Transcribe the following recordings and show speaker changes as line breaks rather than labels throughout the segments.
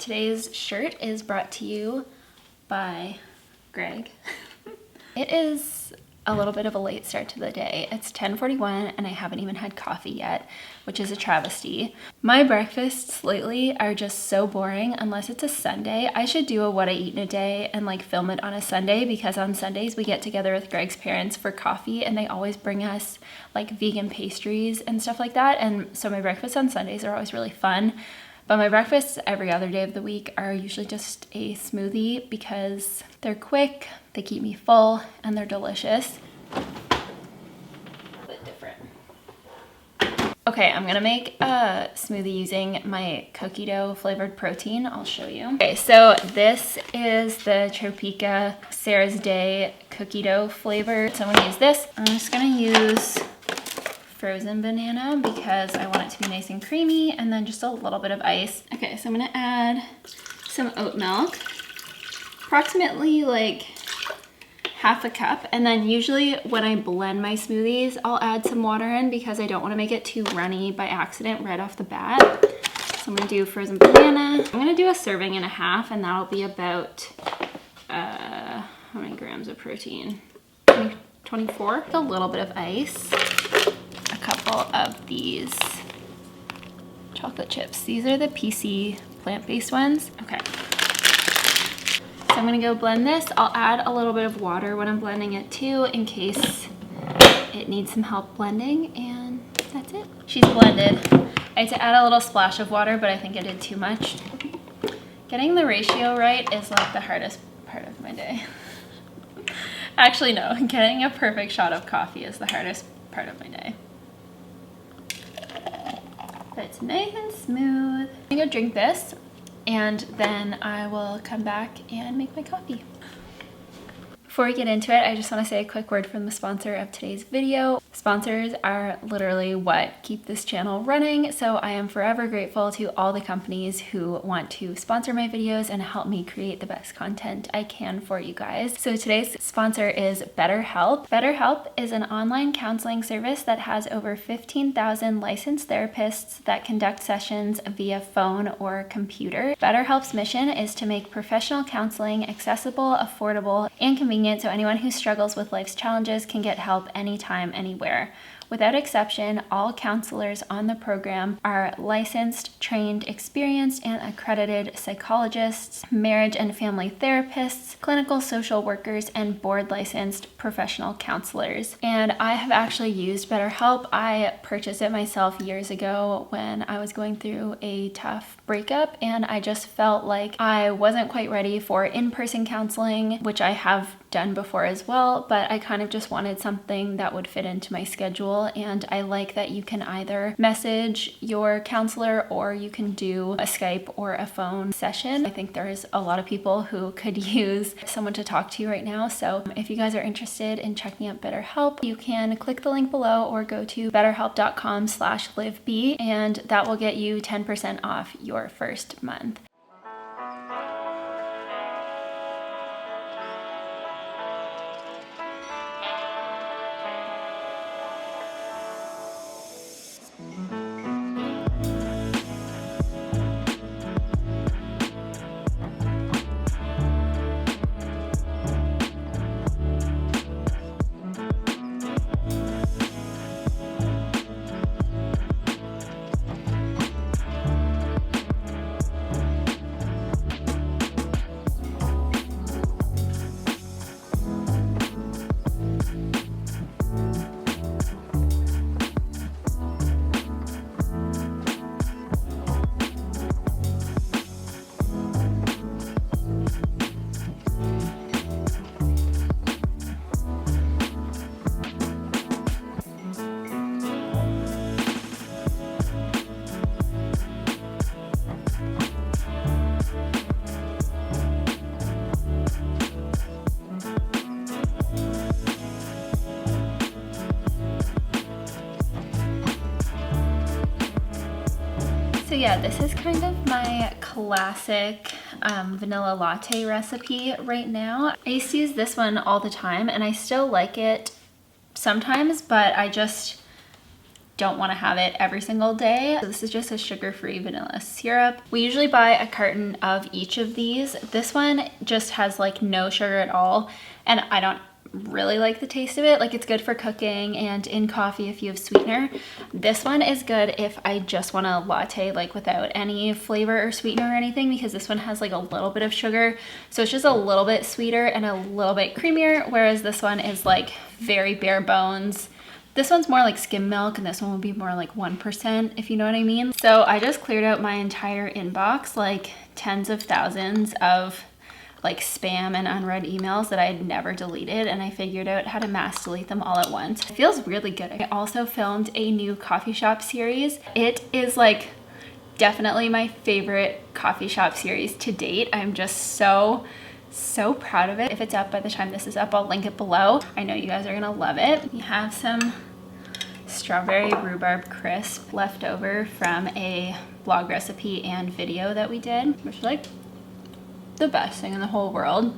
Today's shirt is brought to you by Greg. It is a little bit of a late start to the day. It's 10:41 and I haven't even had coffee yet, which is a travesty. My breakfasts lately are just so boring unless it's a Sunday. I should do a what I eat in a day and like film it on a Sunday, because on Sundays we get together with Greg's parents for coffee and they always bring us like vegan pastries and stuff like that. And so my breakfasts on Sundays are always really fun. But my breakfasts every other day of the week are usually just a smoothie because they're quick, they keep me full, and they're delicious. A bit different. Okay, I'm gonna make a smoothie using my cookie dough flavored protein. I'll show you. Okay, so this is the Tropica Sarah's Day cookie dough flavor. So I'm gonna use this. I'm just gonna use frozen banana because I want it to be nice and creamy, and then just a little bit of ice. Okay, so I'm gonna add some oat milk, approximately like half a cup, and then usually when I blend my smoothies I'll add some water in because I don't want to make it too runny by accident right off the bat. So I'm gonna do frozen banana. I'm gonna do a serving and a half, and that'll be about how many grams of protein? 24. A little bit of ice. A couple of these chocolate chips. These are the PC plant-based ones. Okay. So I'm gonna go blend this. I'll add a little bit of water when I'm blending it too, in case it needs some help blending, and that's it. She's blended. I had to add a little splash of water, but I think I did too much. Getting the ratio right is like the hardest part of my day. Actually, no, getting a perfect shot of coffee is the hardest part of my day. But it's nice and smooth. I'm gonna go drink this, and then I will come back and make my coffee. Before we get into it, I just want to say a quick word from the sponsor of today's video. Sponsors are literally what keep this channel running, so I am forever grateful to all the companies who want to sponsor my videos and help me create the best content I can for you guys. So today's sponsor is BetterHelp. BetterHelp is an online counseling service that has over 15,000 licensed therapists that conduct sessions via phone or computer. BetterHelp's mission is to make professional counseling accessible, affordable, and convenient, so anyone who struggles with life's challenges can get help anytime, anywhere. Without exception, all counselors on the program are licensed, trained, experienced, and accredited psychologists, marriage and family therapists, clinical social workers, and board-licensed professional counselors. And I have actually used BetterHelp. I purchased it myself years ago when I was going through a tough breakup, and I just felt like I wasn't quite ready for in-person counseling, which I have done before as well, but I kind of just wanted something that would fit into my schedule. And I like that you can either message your counselor or you can do a Skype or a phone session. I think there's a lot of people who could use someone to talk to right now. So if you guys are interested in checking out BetterHelp, you can click the link below or go to betterhelp.com/liveb, and that will get you 10% off your first month. So yeah, this is kind of my classic vanilla latte recipe right now. I used to use this one all the time and I still like it sometimes, but I just don't want to have it every single day. So this is just a sugar-free vanilla syrup. We usually buy a carton of each of these. This one just has like no sugar at all, and I don't really like the taste of it. Like, it's good for cooking and in coffee if you have sweetener. This one is good if I just want a latte like without any flavor or sweetener or anything, because this one has like a little bit of sugar, so it's just a little bit sweeter and a little bit creamier, whereas this one is like very bare bones. This one's more like skim milk, and this one will be more like 1%, if you know what I mean. So I just cleared out my entire inbox, like tens of thousands of like spam and unread emails that I had never deleted, and I figured out how to mass delete them all at once. It feels really good. I also filmed a new coffee shop series. It is like definitely my favorite coffee shop series to date. I'm just so proud of it. If it's up by the time this is up, I'll link it below. I know you guys are gonna love it. We have some strawberry rhubarb crisp left over from a blog recipe and video that we did, which is like the best thing in the whole world.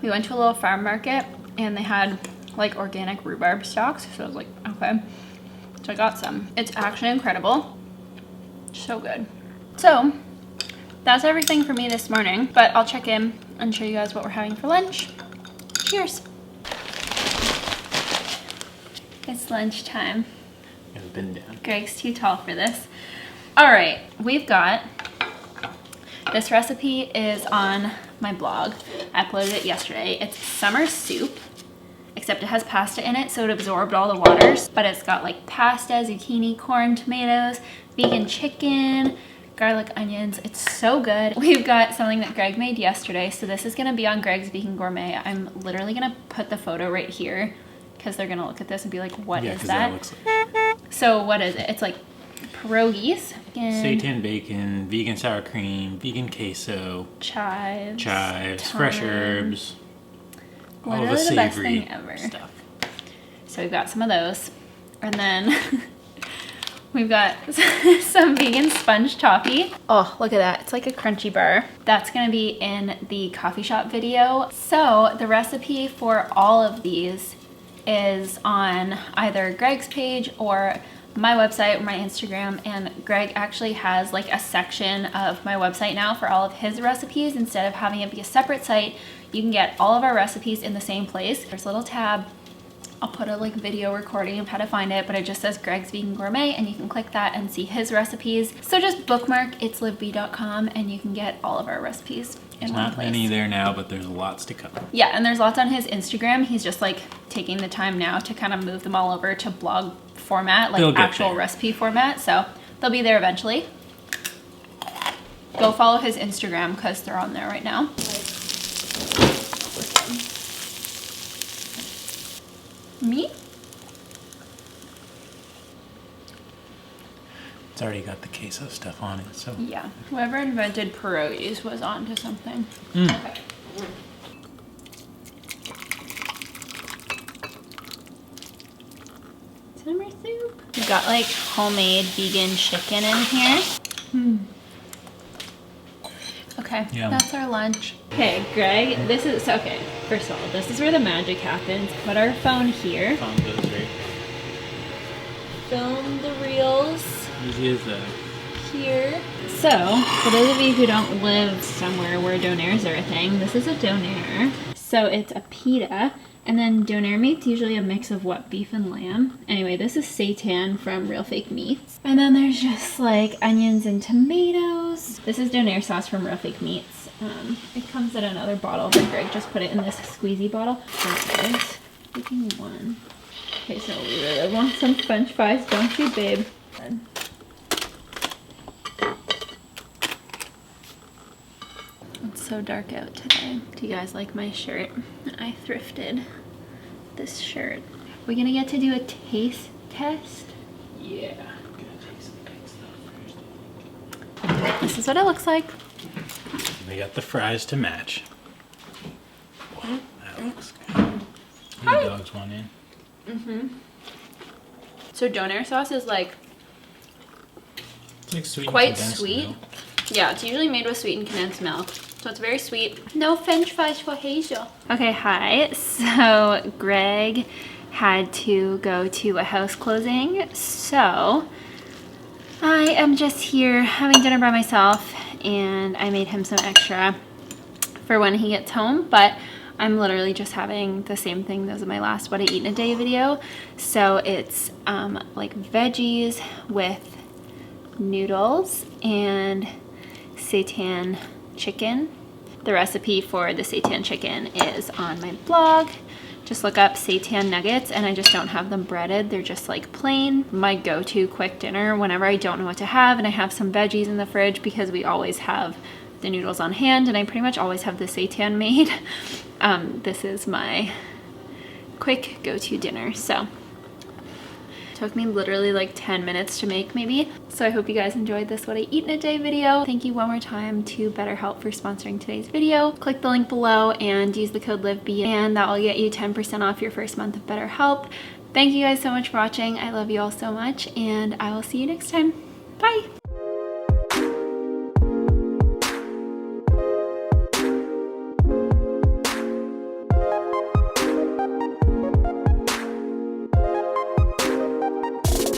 We went to a little farm market and they had like organic rhubarb stalks, so I was like, okay. So I got some. It's actually incredible. So good. So that's everything for me this morning, but I'll check in and show you guys what we're having for lunch. Cheers. It's lunchtime.
I've been down.
Greg's too tall for this. All right, we've got, this recipe is on my blog. I uploaded it yesterday. It's summer soup, except it has pasta in it, so it absorbed all the waters, but it's got like pasta, zucchini, corn, tomatoes, vegan chicken, garlic, onions. It's so good. We've got something that Greg made yesterday, so this is gonna be on Greg's Vegan Gourmet. I'm literally gonna put the photo right here because they're gonna look at this and be like, what is that?
Looks like...
So what is it? It's like pierogies.
Seitan bacon, vegan sour cream, vegan queso, chives, fresh herbs, all the
the best
savory
thing ever.
stuff.
So we've got some of those, and then we've got some vegan sponge toffee. Oh, look at that. It's like a crunchy bar. That's gonna be in the coffee shop video. So the recipe for all of these is on either Greg's page or my website or my Instagram, and Greg actually has like a section of my website now for all of his recipes. Instead of having it be a separate site, you can get all of our recipes in the same place. There's a little tab. I'll put a like video recording of how to find it, but it just says Greg's Vegan Gourmet, and you can click that and see his recipes. So just bookmark itslivb.com and you can get all of our recipes in one place.
Not many there now, but there's lots to come.
Yeah, and there's lots on his Instagram. He's just like taking the time now to kind of move them all over to blog format, like actual recipe format. So they'll be there eventually. Go follow his Instagram because they're on there right now. Me?
It's already got the queso stuff on it, so.
Yeah, whoever invented pierogies was onto something. Okay. Summer soup. We got like homemade vegan chicken in here. Okay, that's our lunch. Okay, Greg, this is, okay, first of all, this is where the magic happens. Put our phone here.
Phone goes right.
Film the reels.
Easy as that.
Here. So, for those of you who don't live somewhere where donairs are a thing, this is a donair. So it's a pita, and then donair meat's usually a mix of what, beef and lamb? Anyway, this is seitan from Real Fake Meats. And then there's just like onions and tomatoes. This is donair sauce from Real Fake Meats. It comes in another bottle, but Greg just put it in this squeezy bottle. There it is. Taking one. Okay, so we really want some french fries, don't you, babe? It's so dark out today. Do you guys like my shirt? I thrifted this shirt. We're gonna get to do a taste test.
Yeah. Gonna take some big stuff first.
This is what it looks like.
They got the fries to match. Wow, that looks good. The dogs want in.
So donair sauce is like
it's like sweet
quite
and condensed
sweet.
milk.
Yeah, it's usually made with sweetened condensed milk. So it's very sweet. No french fries for Hazel. Okay, hi. So Greg had to go to a house closing, so I am just here having dinner by myself, and I made him some extra for when he gets home, but I'm literally just having the same thing as my last what I eat in a day video. So it's like veggies with noodles and seitan chicken. The recipe for the seitan chicken is on my blog. Just look up seitan nuggets, and I just don't have them breaded. They're just like plain. My go-to quick dinner whenever I don't know what to have and I have some veggies in the fridge, because we always have the noodles on hand and I pretty much always have the seitan made. This is my quick go-to dinner. So took me literally like 10 minutes to make maybe. So I hope you guys enjoyed this what I eat in a day video. Thank you one more time to BetterHelp for sponsoring today's video. Click the link below and use the code LIVEB, and that will get you 10% off your first month of BetterHelp. Thank you guys so much for watching. I love you all so much, and I will see you next time. Bye.